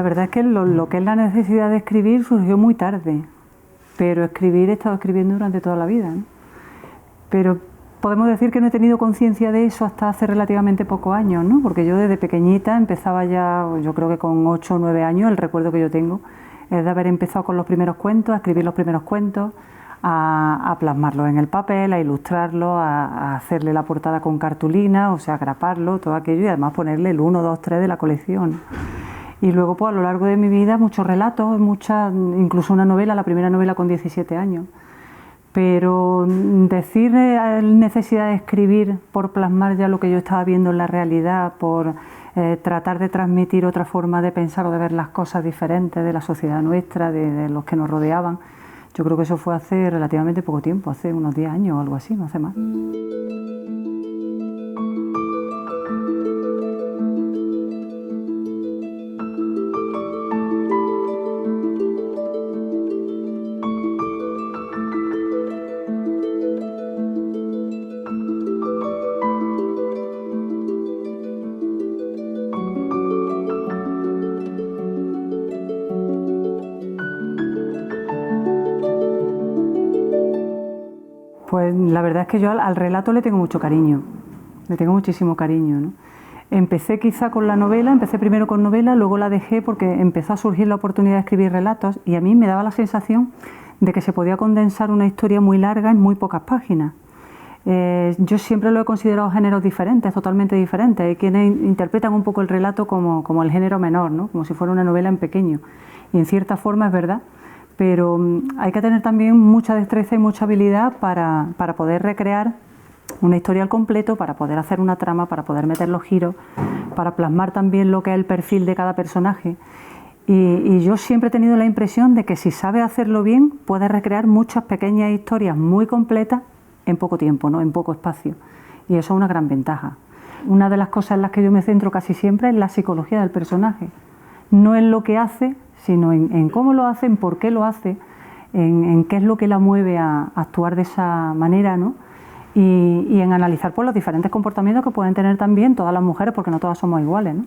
verdad es que lo que es la necesidad de escribir surgió muy tarde, pero escribir he estado escribiendo durante toda la vida, ¿no? Pero podemos decir que no he tenido conciencia de eso hasta hace relativamente pocos años, ¿no? Porque yo desde pequeñita empezaba ya, yo creo que con 8 o 9 años, el recuerdo que yo tengo es de haber empezado con los primeros cuentos, a escribir los primeros cuentos, a plasmarlos en el papel, a ilustrarlos, a hacerle la portada con cartulina, o sea, graparlo, todo aquello, y además ponerle el 1, 2, 3 de la colección. Y luego, pues a lo largo de mi vida, muchos relatos, incluso una novela, la primera novela con 17 años. Pero decir necesidad de escribir por plasmar ya lo que yo estaba viendo en la realidad, por tratar de transmitir otra forma de pensar o de ver las cosas diferentes de la sociedad nuestra, de los que nos rodeaban, yo creo que eso fue hace relativamente poco tiempo, hace unos 10 años o algo así, no hace más. Pues la verdad es que yo al relato le tengo mucho cariño, le tengo muchísimo cariño, ¿no? Empecé quizá con la novela, empecé primero con novela, luego la dejé porque empezó a surgir la oportunidad de escribir relatos y a mí me daba la sensación de que se podía condensar una historia muy larga en muy pocas páginas. Yo siempre lo he considerado géneros diferentes, totalmente diferentes. Hay quienes interpretan un poco el relato como el género menor, ¿no? Como si fuera una novela en pequeño, y en cierta forma es verdad. Pero hay que tener también mucha destreza y mucha habilidad para poder recrear una historia al completo, para poder hacer una trama, para poder meter los giros, para plasmar también lo que es el perfil de cada personaje. Y yo siempre he tenido la impresión de que si sabes hacerlo bien, puedes recrear muchas pequeñas historias muy completas en poco tiempo, ¿no? En poco espacio. Y eso es una gran ventaja. Una de las cosas en las que yo me centro casi siempre es la psicología del personaje. No en lo que hace, sino en cómo lo hace, en por qué lo hace, en qué es lo que la mueve a actuar de esa manera, ¿no? Y en analizar pues, los diferentes comportamientos que pueden tener también todas las mujeres, porque no todas somos iguales, ¿no?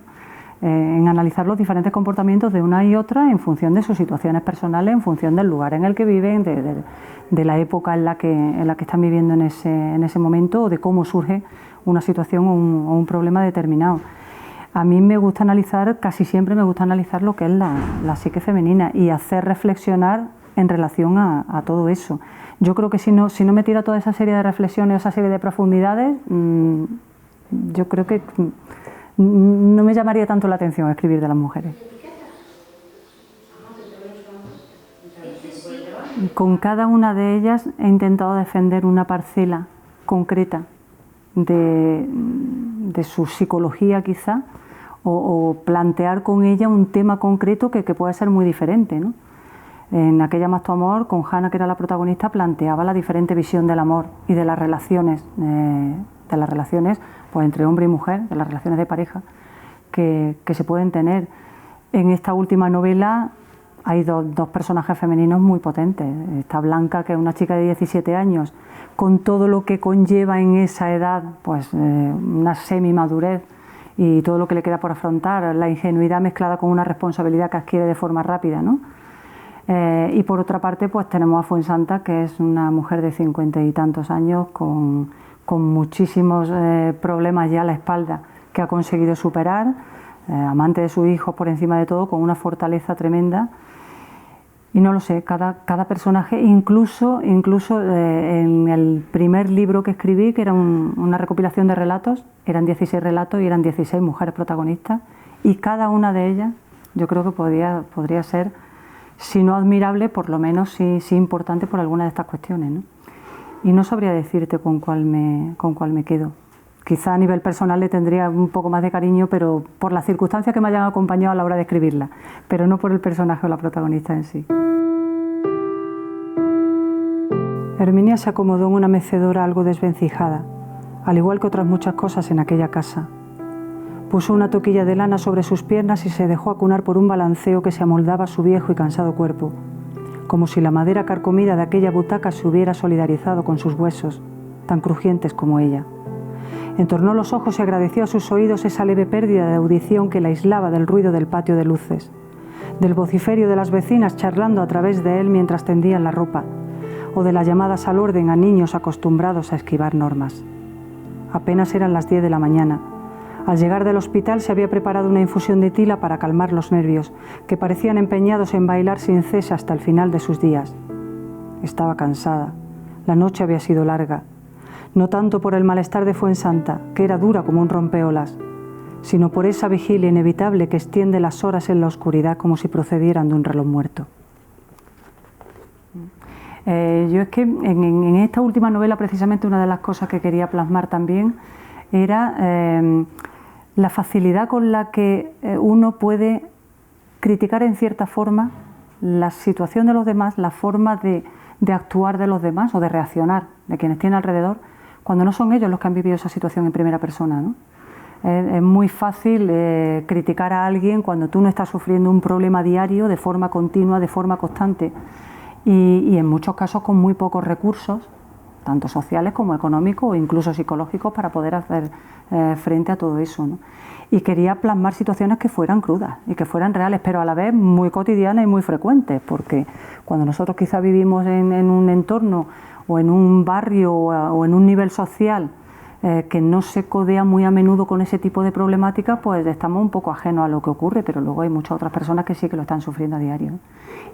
En analizar los diferentes comportamientos de una y otra en función de sus situaciones personales, en función del lugar en el que viven, de la época en la que están viviendo en ese momento, o de cómo surge una situación o un problema determinado. A mí me gusta analizar, casi siempre me gusta analizar lo que es la psique femenina y hacer reflexionar en relación a todo eso. Yo creo que si no metiera toda esa serie de reflexiones, esa serie de profundidades, yo creo que no me llamaría tanto la atención escribir de las mujeres. Con cada una de ellas he intentado defender una parcela concreta de su psicología quizá, o plantear con ella un tema concreto que puede ser muy diferente, ¿no? En Aquella más tu amor, con Hanna, que era la protagonista, planteaba la diferente visión del amor y de las relaciones pues, entre hombre y mujer, de las relaciones de pareja que se pueden tener. En esta última novela hay dos personajes femeninos muy potentes. Está Blanca, que es una chica de 17 años, con todo lo que conlleva en esa edad, pues una semi-madurez y todo lo que le queda por afrontar, la ingenuidad mezclada con una responsabilidad que adquiere de forma rápida, ¿no? Y por otra parte, pues tenemos a Fuensanta, que es una mujer de 50 y tantos años con muchísimos problemas ya a la espalda que ha conseguido superar, amante de sus hijos por encima de todo, con una fortaleza tremenda. Y no lo sé, cada personaje, incluso en el primer libro que escribí, que era una recopilación de relatos, eran 16 relatos y eran 16 mujeres protagonistas, y cada una de ellas yo creo que podría ser, si no admirable, por lo menos sí importante por alguna de estas cuestiones, ¿no? Y no sabría decirte con cuál me quedo. Quizá a nivel personal le tendría un poco más de cariño, pero por las circunstancias que me hayan acompañado a la hora de escribirla, pero no por el personaje o la protagonista en sí. Herminia se acomodó en una mecedora algo desvencijada, al igual que otras muchas cosas en aquella casa. Puso una toquilla de lana sobre sus piernas y se dejó acunar por un balanceo que se amoldaba a su viejo y cansado cuerpo, como si la madera carcomida de aquella butaca se hubiera solidarizado con sus huesos, tan crujientes como ella. Entornó los ojos y agradeció a sus oídos esa leve pérdida de audición que la aislaba del ruido del patio de luces. del vociferio de las vecinas charlando a través de él mientras tendían la ropa, o de las llamadas al orden a niños acostumbrados a esquivar normas. Apenas eran las 10 de la mañana. Al llegar del hospital se había preparado una infusión de tila para calmar los nervios, que parecían empeñados en bailar sin cese hasta el final de sus días. Estaba cansada. La noche había sido larga. No tanto por el malestar de Fuensanta, que era dura como un rompeolas, sino por esa vigilia inevitable que extiende las horas en la oscuridad como si procedieran de un reloj muerto. Yo es que en esta última novela, precisamente, una de las cosas que quería plasmar también era la facilidad con la que uno puede criticar en cierta forma la situación de los demás, la forma de actuar de los demás o de reaccionar de quienes tienen alrededor, cuando no son ellos los que han vivido esa situación en primera persona, ¿no? Es muy fácil criticar a alguien cuando tú no estás sufriendo un problema diario de forma continua, de forma constante, y en muchos casos con muy pocos recursos, tanto sociales como económicos o incluso psicológicos, para poder hacer frente a todo eso, ¿no? Y quería plasmar situaciones que fueran crudas y que fueran reales, pero a la vez muy cotidianas y muy frecuentes, porque cuando nosotros quizá vivimos en un entorno o en un barrio o en un nivel social que no se codea muy a menudo con ese tipo de problemáticas, pues estamos un poco ajenos a lo que ocurre, pero luego hay muchas otras personas que sí que lo están sufriendo a diario.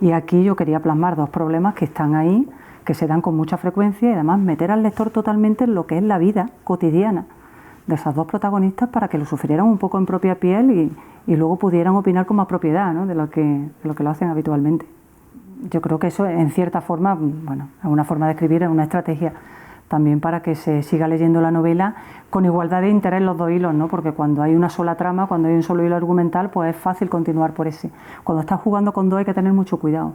Y aquí yo quería plasmar dos problemas que están ahí, que se dan con mucha frecuencia, y además meter al lector totalmente en lo que es la vida cotidiana de esas dos protagonistas, para que lo sufrieran un poco en propia piel y luego pudieran opinar con más propiedad, ¿no?, de lo que lo hacen habitualmente. Yo creo que eso, en cierta forma, bueno, es una forma de escribir, es una estrategia también para que se siga leyendo la novela con igualdad de interés los dos hilos, ¿no? Porque cuando hay una sola trama, cuando hay un solo hilo argumental, pues es fácil continuar por ese. Cuando estás jugando con dos hay que tener mucho cuidado,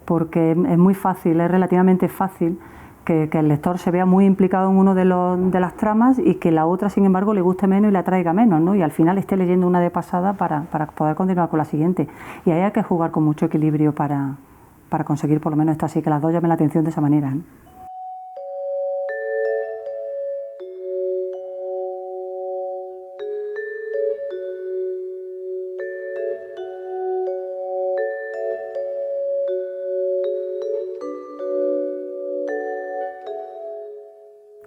porque es muy fácil, es relativamente fácil que el lector se vea muy implicado en uno de las tramas y que la otra, sin embargo, le guste menos y le atraiga menos, ¿no? Y al final esté leyendo una de pasada para poder continuar con la siguiente. Y ahí hay que jugar con mucho equilibrio para conseguir por lo menos esto, así que las dos llamen la atención de esa manera, ¿no?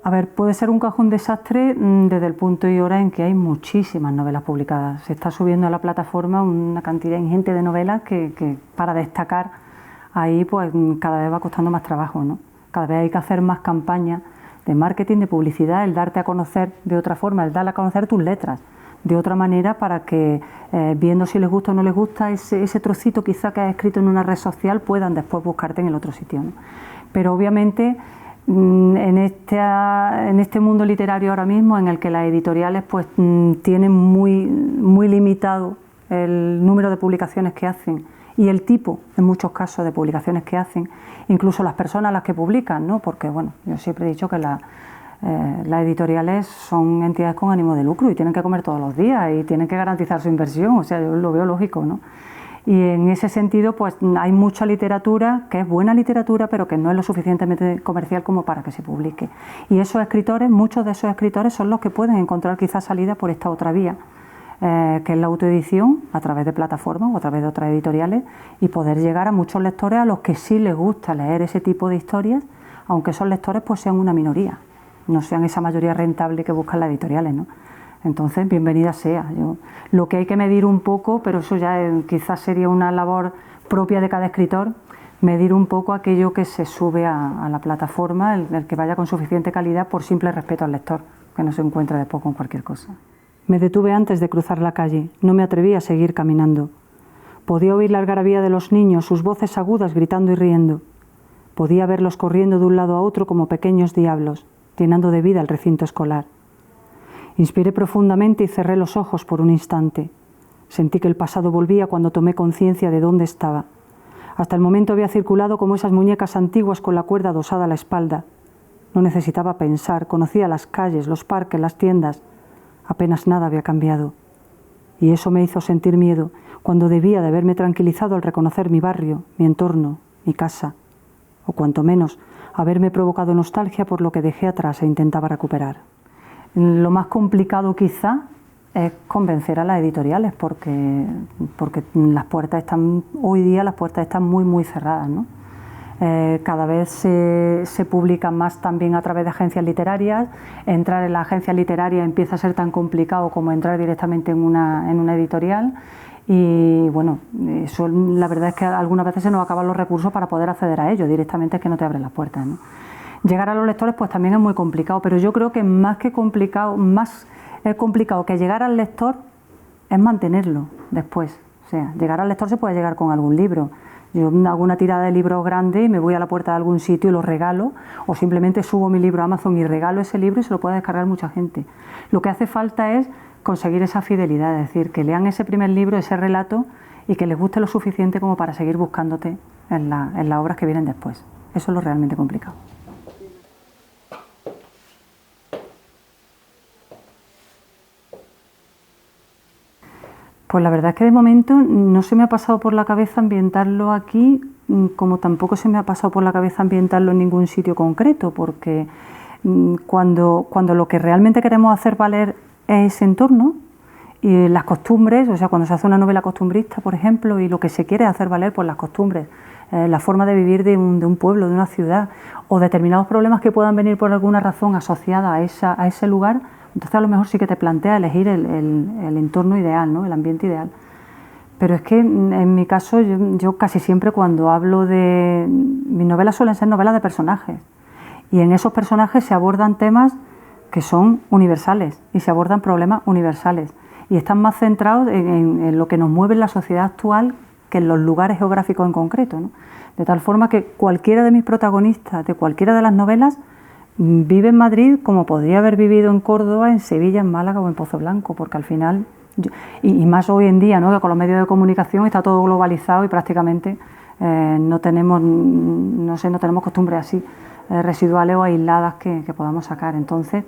A ver, puede ser un cajón desastre desde el punto y hora en que hay muchísimas novelas publicadas. Se está subiendo a la plataforma una cantidad ingente de novelas que para destacar ahí pues cada vez va costando más trabajo, ¿no? Cada vez hay que hacer más campañas de marketing, de publicidad, el darte a conocer de otra forma, el dar a conocer tus letras de otra manera, para que viendo si les gusta o no les gusta ese trocito quizá que has escrito en una red social, puedan después buscarte en el otro sitio, ¿no? Pero obviamente en este mundo literario ahora mismo, en el que las editoriales pues tienen muy limitado el número de publicaciones que hacen y el tipo, en muchos casos, de publicaciones que hacen, incluso las personas a las que publican, ¿no? Porque bueno, yo siempre he dicho que las editoriales son entidades con ánimo de lucro y tienen que comer todos los días y tienen que garantizar su inversión, o sea, yo lo veo lógico, ¿no? Y en ese sentido pues hay mucha literatura que es buena literatura, pero que no es lo suficientemente comercial como para que se publique. Y esos escritores, muchos de esos escritores son los que pueden encontrar quizás salida por esta otra vía, que es la autoedición a través de plataformas o a través de otras editoriales, y poder llegar a muchos lectores a los que sí les gusta leer ese tipo de historias, aunque esos lectores pues sean una minoría, no sean esa mayoría rentable que buscan las editoriales, ¿no? Entonces, bienvenida sea. Lo que hay que medir un poco, pero eso ya quizás sería una labor propia de cada escritor, medir un poco aquello que se sube a la plataforma, el que vaya con suficiente calidad por simple respeto al lector, que no se encuentre después con cualquier cosa. Me detuve antes de cruzar la calle, no me atreví a seguir caminando. Podía oír la algarabía de los niños, sus voces agudas gritando y riendo. Podía verlos corriendo de un lado a otro como pequeños diablos, llenando de vida el recinto escolar. Inspiré profundamente y cerré los ojos por un instante. Sentí que el pasado volvía cuando tomé conciencia de dónde estaba. Hasta el momento había circulado como esas muñecas antiguas con la cuerda adosada a la espalda. No necesitaba pensar, conocía las calles, los parques, las tiendas. Apenas nada había cambiado. Y eso me hizo sentir miedo, cuando debía de haberme tranquilizado al reconocer mi barrio, mi entorno, mi casa. O cuanto menos, haberme provocado nostalgia por lo que dejé atrás e intentaba recuperar. Lo más complicado quizá es convencer a las editoriales, porque las puertas están, hoy día las puertas están muy, muy cerradas, ¿no? Cada vez se publica más también a través de agencias literarias. Entrar en la agencia literaria empieza a ser tan complicado como entrar directamente en una editorial, y bueno, eso, la verdad es que algunas veces se nos acaban los recursos para poder acceder a ello, directamente es que no te abren las puertas, ¿no? Llegar a los lectores pues también es muy complicado, pero yo creo que más complicado que llegar al lector es mantenerlo después. O sea, llegar al lector se puede llegar con algún libro. Yo hago una tirada de libros grande y me voy a la puerta de algún sitio y lo regalo, o simplemente subo mi libro a Amazon y regalo ese libro y se lo puede descargar mucha gente. Lo que hace falta es conseguir esa fidelidad, es decir, que lean ese primer libro, ese relato, y que les guste lo suficiente como para seguir buscándote en las obras que vienen después. Eso es lo realmente complicado. Pues la verdad es que de momento no se me ha pasado por la cabeza ambientarlo aquí, como tampoco se me ha pasado por la cabeza ambientarlo en ningún sitio concreto, porque cuando lo que realmente queremos hacer valer es ese entorno y las costumbres, o sea, cuando se hace una novela costumbrista, por ejemplo, y lo que se quiere hacer valer, pues las costumbres, la forma de vivir de un pueblo, de una ciudad, o determinados problemas que puedan venir por alguna razón asociada a ese lugar. Entonces a lo mejor sí que te plantea elegir el entorno ideal, ¿no? El ambiente ideal. Pero es que en mi caso yo casi siempre cuando hablo de... Mis novelas suelen ser novelas de personajes, y en esos personajes se abordan temas que son universales y se abordan problemas universales y están más centrados en lo que nos mueve en la sociedad actual que en los lugares geográficos en concreto, ¿no? De tal forma que cualquiera de mis protagonistas de cualquiera de las novelas vive en Madrid como podría haber vivido en Córdoba, en Sevilla, en Málaga o en Pozo Blanco, porque al final, y más hoy en día, ¿no? Que con los medios de comunicación está todo globalizado y prácticamente no tenemos costumbres así residuales o aisladas que podamos sacar. Entonces,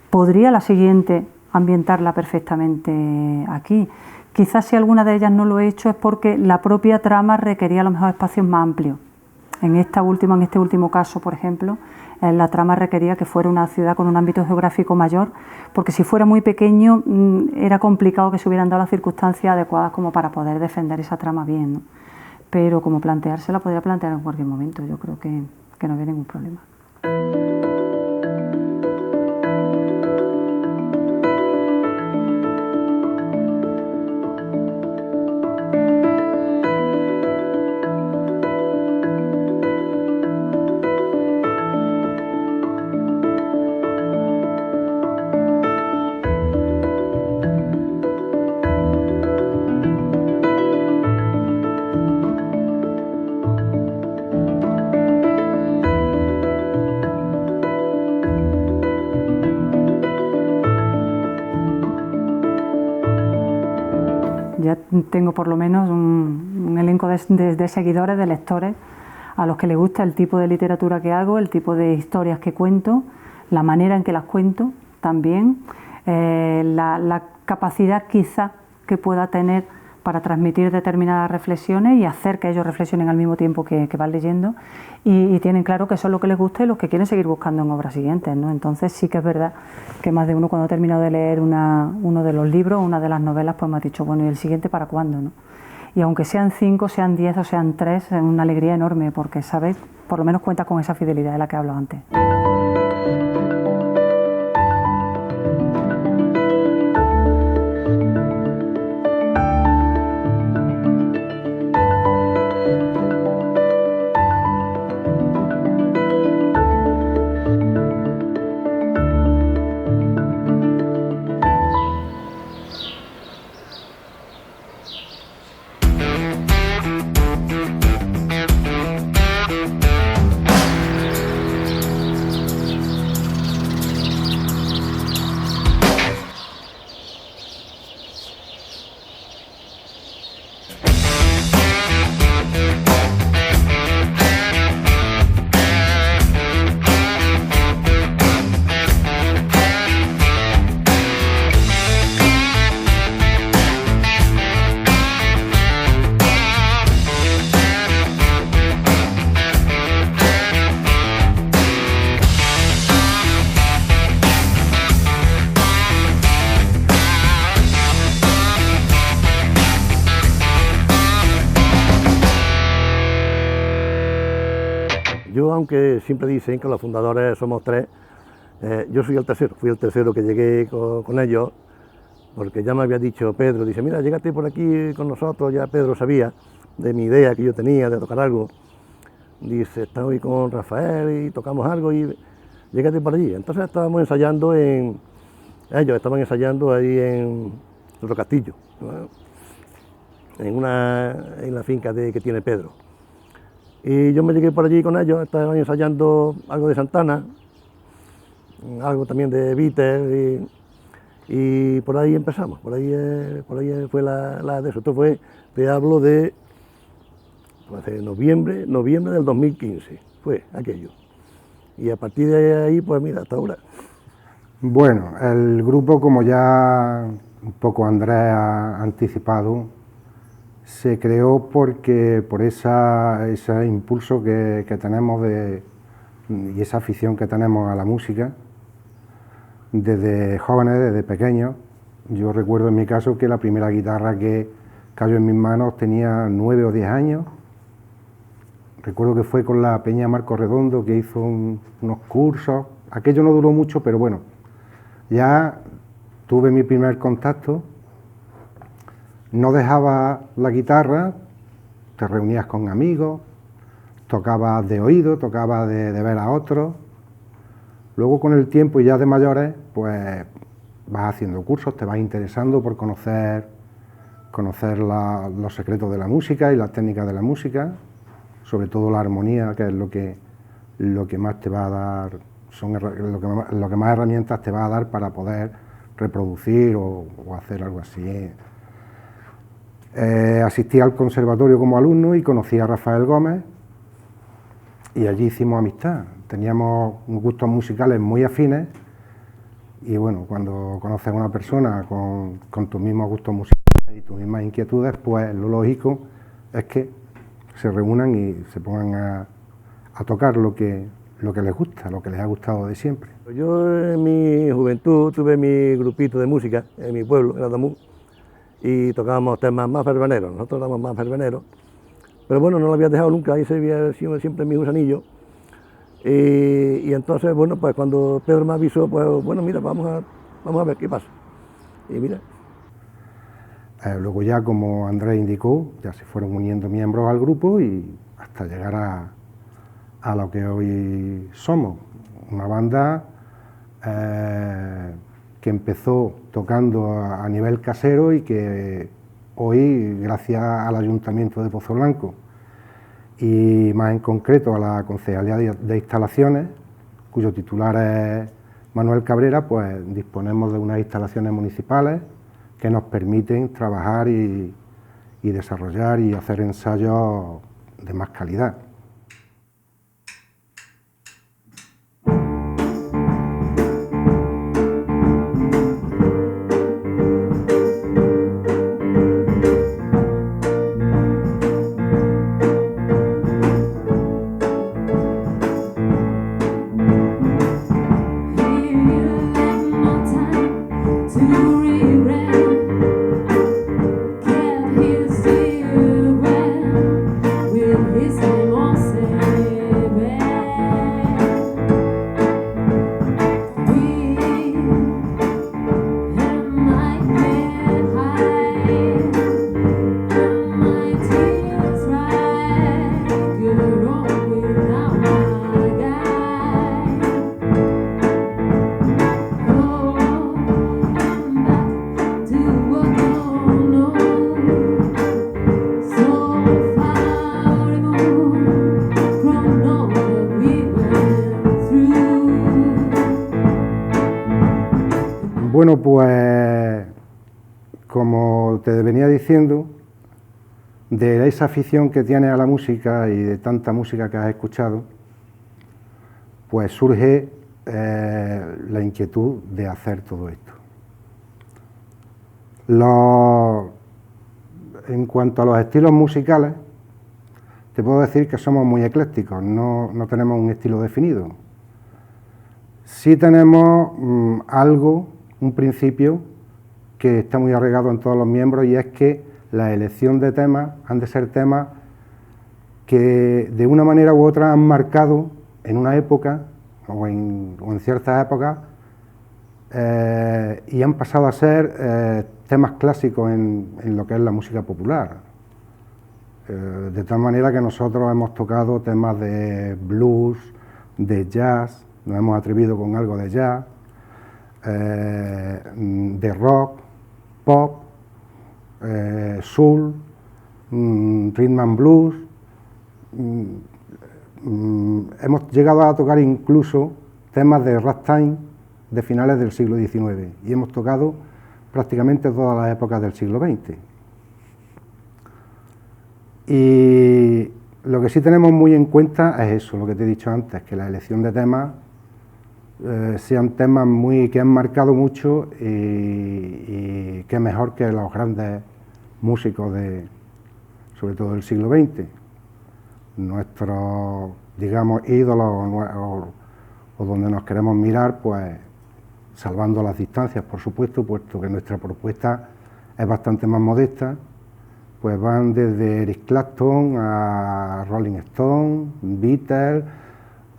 podría la siguiente ambientarla perfectamente aquí. Quizás si alguna de ellas no lo he hecho es porque la propia trama requería a lo mejor espacios más amplios. En este último caso, por ejemplo, la trama requería que fuera una ciudad con un ámbito geográfico mayor, porque si fuera muy pequeño era complicado que se hubieran dado las circunstancias adecuadas como para poder defender esa trama bien, ¿no? Pero como planteársela, podría plantear en cualquier momento, yo creo que no había ningún problema. Ya tengo por lo menos un elenco de seguidores, de lectores, a los que les gusta el tipo de literatura que hago, el tipo de historias que cuento, la manera en que las cuento también, la capacidad quizá que pueda tener para transmitir determinadas reflexiones y hacer que ellos reflexionen al mismo tiempo que van leyendo, y tienen claro que eso es lo que les gusta y los que quieren seguir buscando en obras siguientes, ¿no? Entonces sí que es verdad que más de uno, cuando ha terminado de leer uno de los libros, una de las novelas, pues me ha dicho, bueno, ¿y el siguiente para cuándo, no? Y aunque sean 5, sean 10 o sean 3, es una alegría enorme, porque, ¿sabes?, por lo menos cuenta con esa fidelidad de la que hablo antes. yo, aunque siempre dicen que los fundadores somos tres, yo soy el tercero, fui el tercero que llegué con ellos, porque ya me había dicho Pedro, dice, mira, llégate por aquí con nosotros, ya Pedro sabía de mi idea que yo tenía de tocar algo, dice, estoy con Rafael y tocamos algo y llégate por allí. Entonces estábamos ensayando ellos estaban ensayando ahí en otro castillo, ¿no? en la finca que tiene Pedro. Y yo me llegué por allí con ellos, estaban ensayando algo de Santana, algo también de Beatles, y por ahí empezamos, por ahí fue la de eso. Esto fue, te hablo de noviembre del 2015, fue aquello. Y a partir de ahí, pues mira, hasta ahora. Bueno, el grupo, como ya un poco Andrés ha anticipado, se creó porque por ese impulso que tenemos y esa afición que tenemos a la música desde jóvenes, desde pequeños. Yo recuerdo en mi caso que la primera guitarra que cayó en mis manos tenía 9 o 10 años. Recuerdo que fue con la Peña Marco Redondo, que hizo unos cursos. Aquello no duró mucho, pero bueno, ya tuve mi primer contacto. No dejaba la guitarra, te reunías con amigos, tocabas de oído, tocabas de ver a otros. Luego con el tiempo y ya de mayores, pues vas haciendo cursos, te vas interesando por conocer los secretos de la música y las técnicas de la música, sobre todo la armonía, que es lo que más te va a dar, lo que más herramientas te va a dar para poder reproducir o hacer algo así. Asistí al conservatorio como alumno y conocí a Rafael Gómez y allí hicimos amistad. Teníamos gustos musicales muy afines y bueno, cuando conoces a una persona con tus mismos gustos musicales y tus mismas inquietudes, pues lo lógico es que se reúnan y se pongan a tocar lo que les gusta, lo que les ha gustado de siempre. Yo en mi juventud tuve mi grupito de música en mi pueblo, en Adamú, y tocábamos temas más verbeneros, nosotros éramos más verbeneros, pero bueno, no lo había dejado nunca, ahí se había sido siempre mi gusanillo. Y entonces, bueno, pues cuando Pedro me avisó, pues bueno, mira, vamos a ver qué pasa. Y mira. Luego ya, como Andrés indicó, ya se fueron uniendo miembros al grupo y hasta llegar a lo que hoy somos, una banda que empezó tocando a nivel casero y que hoy, gracias al Ayuntamiento de Pozo Blanco y más en concreto a la Concejalía de Instalaciones, cuyo titular es Manuel Cabrera, pues disponemos de unas instalaciones municipales que nos permiten trabajar y desarrollar y hacer ensayos de más calidad. Bueno, pues como te venía diciendo, de esa afición que tienes a la música y de tanta música que has escuchado, pues surge la inquietud de hacer todo esto. En cuanto a los estilos musicales, te puedo decir que somos muy eclécticos, no tenemos un estilo definido. Sí tenemos un principio que está muy arraigado en todos los miembros, y es que la elección de temas han de ser temas que de una manera u otra han marcado en una época o en ciertas épocas y han pasado a ser temas clásicos en lo que es la música popular. De tal manera que nosotros hemos tocado temas de blues, de jazz, nos hemos atrevido con algo de jazz, de rock, pop, soul, rhythm and blues. Hemos llegado a tocar incluso temas de ragtime de finales del siglo XIX y hemos tocado prácticamente todas las épocas del siglo XX. Y lo que sí tenemos muy en cuenta es eso, lo que te he dicho antes, que la elección de temas sean temas que han marcado mucho y que mejor que los grandes músicos sobre todo del siglo XX. Nuestros, digamos, ídolos o donde nos queremos mirar, pues salvando las distancias, por supuesto, puesto que nuestra propuesta es bastante más modesta, pues van desde Eric Clapton a Rolling Stone, Beatles,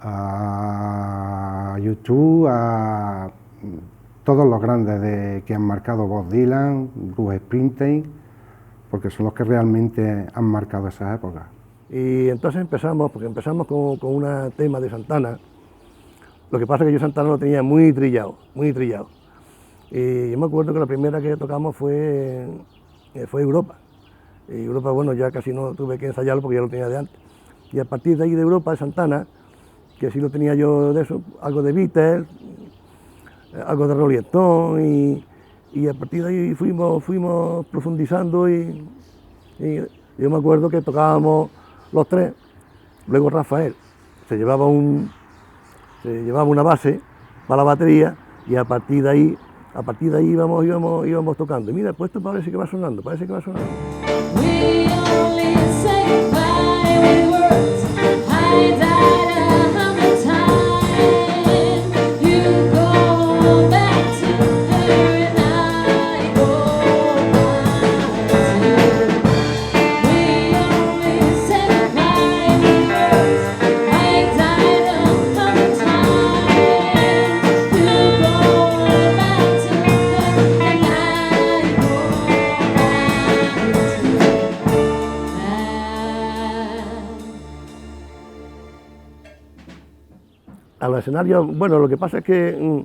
a U2, a todos los grandes que han marcado Bob Dylan, Bruce Springsteen, porque son los que realmente han marcado esas épocas. Y entonces empezamos con un tema de Santana. Lo que pasa es que yo Santana lo tenía muy trillado, muy trillado. Y yo me acuerdo que la primera que tocamos fue Europa. Y Europa, bueno, ya casi no tuve que ensayarlo porque ya lo tenía de antes. Y a partir de ahí de Europa, de Santana, que sí lo tenía yo de eso, algo de Beatles, algo de Rolling Stone, y a partir de ahí fuimos profundizando y yo me acuerdo que tocábamos los tres, luego Rafael se llevaba una base para la batería y a partir de ahí íbamos tocando. Y mira, pues esto parece que va sonando. We only say goodbye with words. I died 100 times. You go back to her and I go back to you. We only say goodbye with words. I died 100 times. You go back to her and I go back to you. A los escenarios, bueno, lo que pasa es que,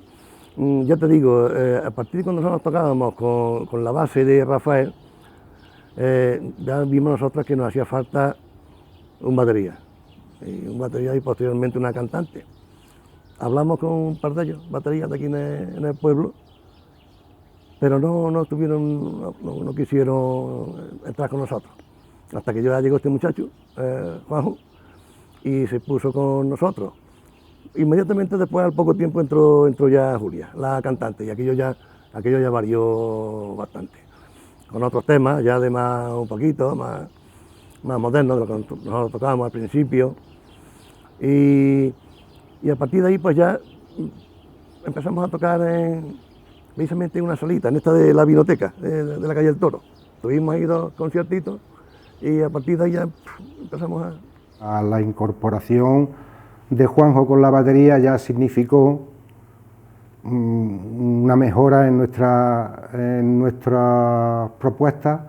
ya te digo, a partir de cuando nosotros tocábamos con la base de Rafael, ya vimos nosotros que nos hacía falta un batería y posteriormente una cantante. Hablamos con un par de ellos, baterías de aquí en el pueblo, pero no quisieron entrar con nosotros. Hasta que ya llegó este muchacho, Juanjo, y se puso con nosotros. Inmediatamente después, al poco tiempo, entró ya Julia, la cantante, y aquello ya varió bastante. Con otros temas, ya de un poquito más modernos, de lo que nosotros tocábamos al principio. Y a partir de ahí, pues ya empezamos a tocar precisamente en una salita, en esta de la vinoteca, de la calle del Toro. Tuvimos ahí 2 conciertitos y a partir de ahí ya empezamos a la incorporación de Juanjo con la batería ya significó una mejora en nuestras propuestas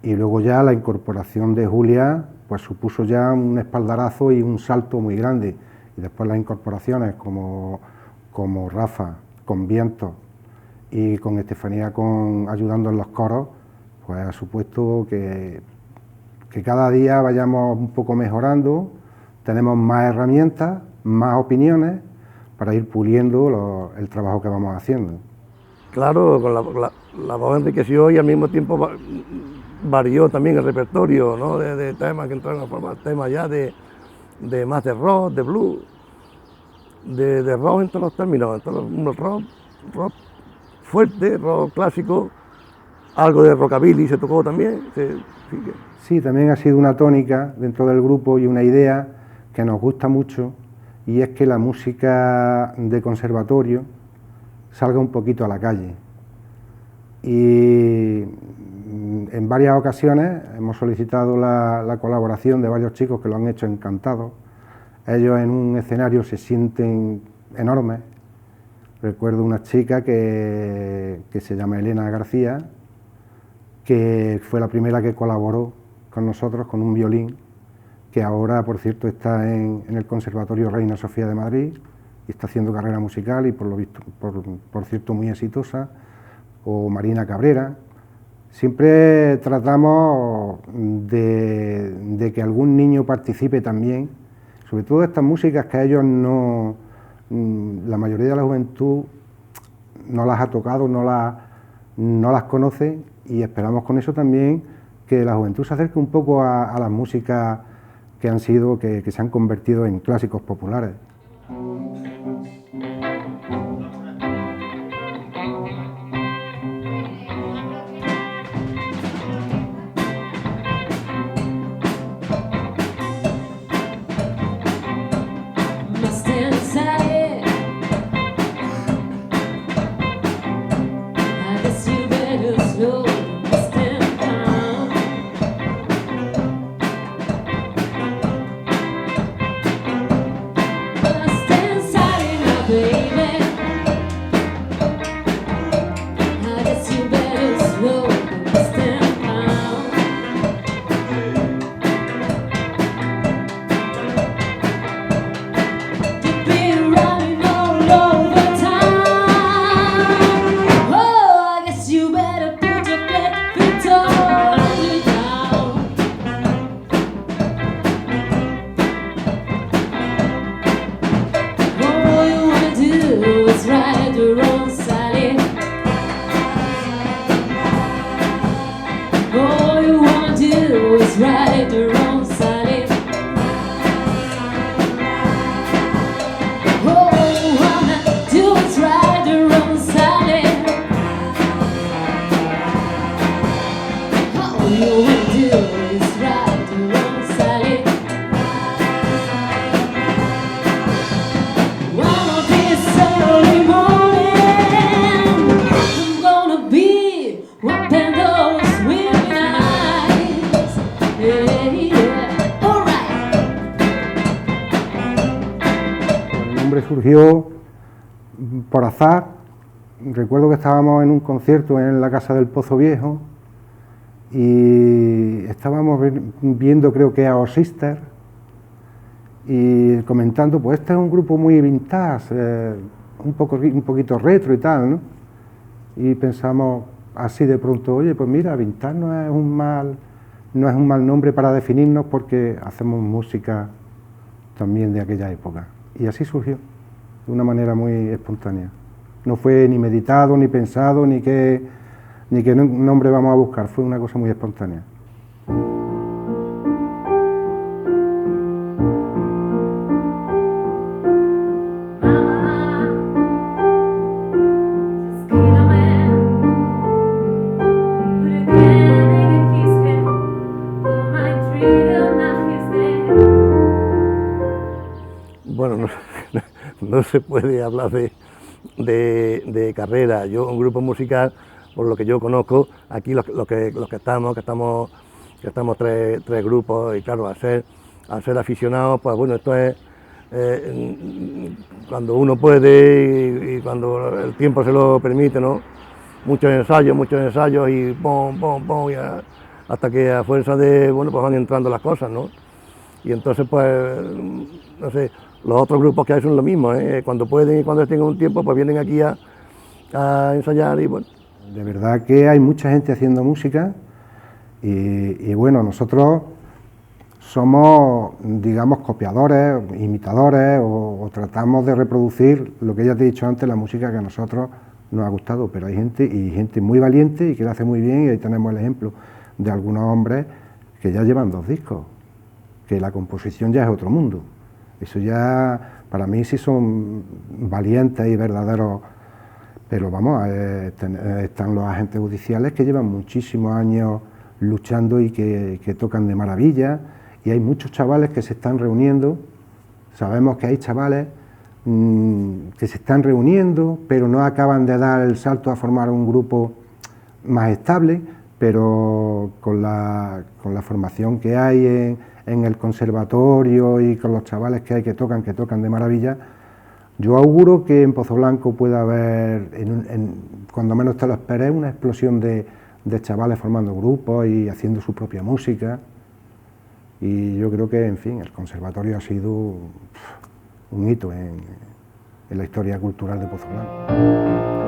y luego ya la incorporación de Julia pues supuso ya un espaldarazo y un salto muy grande y después las incorporaciones como Rafa con Viento y con Estefanía ayudando en los coros pues ha supuesto que cada día vayamos un poco mejorando. Tenemos más herramientas, más opiniones para ir puliendo el trabajo que vamos haciendo. Claro, con la voz enriqueció y al mismo tiempo varió también el repertorio, ¿no? de temas que entraron a formar temas ya de más de rock, de blues, de rock en todos los términos, rock fuerte, rock clásico, algo de rockabilly se tocó también. Sí, también ha sido una tónica dentro del grupo y una idea que nos gusta mucho y es que la música de conservatorio salga un poquito a la calle y en varias ocasiones hemos solicitado la colaboración de varios chicos que lo han hecho encantados. Ellos en un escenario se sienten enormes. Recuerdo una chica que se llama Elena García, que fue la primera que colaboró con nosotros con un violín, que ahora, por cierto, está en el Conservatorio Reina Sofía de Madrid y está haciendo carrera musical y, por lo visto, por cierto, muy exitosa. O Marina Cabrera. Siempre tratamos de que algún niño participe también, sobre todo estas músicas que a ellos no, la mayoría de la juventud no las ha tocado, no las conoce, y esperamos con eso también que la juventud se acerque un poco a las músicas que han sido, que se han convertido en clásicos populares. Surgió por azar. Recuerdo que estábamos en un concierto en la Casa del Pozo Viejo y estábamos viendo, creo que a Our Sister, y comentando, pues este es un grupo muy vintage, un poquito retro y tal, ¿no? Y pensamos así de pronto, oye, pues mira, vintage no es un mal nombre para definirnos, porque hacemos música también de aquella época. Y así surgió, de una manera muy espontánea. No fue ni meditado, ni pensado, ni qué nombre vamos a buscar, fue una cosa muy espontánea. Bueno, no se puede hablar de carrera. Yo, un grupo musical, por lo que yo conozco, aquí los que estamos tres grupos, y claro, al ser aficionados, pues bueno, esto es cuando uno puede y cuando el tiempo se lo permite, ¿no? Muchos ensayos y pom, y hasta que a fuerza de, bueno, pues van entrando las cosas, ¿no? Y entonces, pues, no sé, los otros grupos que hay son lo mismo, ¿eh? Cuando pueden y cuando tengan un tiempo, pues vienen aquí a ensayar y bueno. De verdad que hay mucha gente haciendo música y bueno, nosotros somos, digamos, copiadores, imitadores o tratamos de reproducir lo que ya te he dicho antes, la música que a nosotros nos ha gustado, pero hay gente muy valiente y que lo hace muy bien, y ahí tenemos el ejemplo de algunos hombres que ya llevan 2 discos, que la composición ya es otro mundo. Eso ya, para mí, sí son valientes y verdaderos, pero vamos, están los agentes judiciales que llevan muchísimos años luchando y que tocan de maravilla, y hay muchos chavales que se están reuniendo. Sabemos que hay chavales que se están reuniendo, pero no acaban de dar el salto a formar un grupo más estable, pero con la formación que hay en el conservatorio y con los chavales que hay que tocan de maravilla, yo auguro que en Pozoblanco pueda haber, cuando menos te lo esperes, una explosión de chavales formando grupos y haciendo su propia música. Y yo creo que, en fin, el conservatorio ha sido un hito en la historia cultural de Pozoblanco.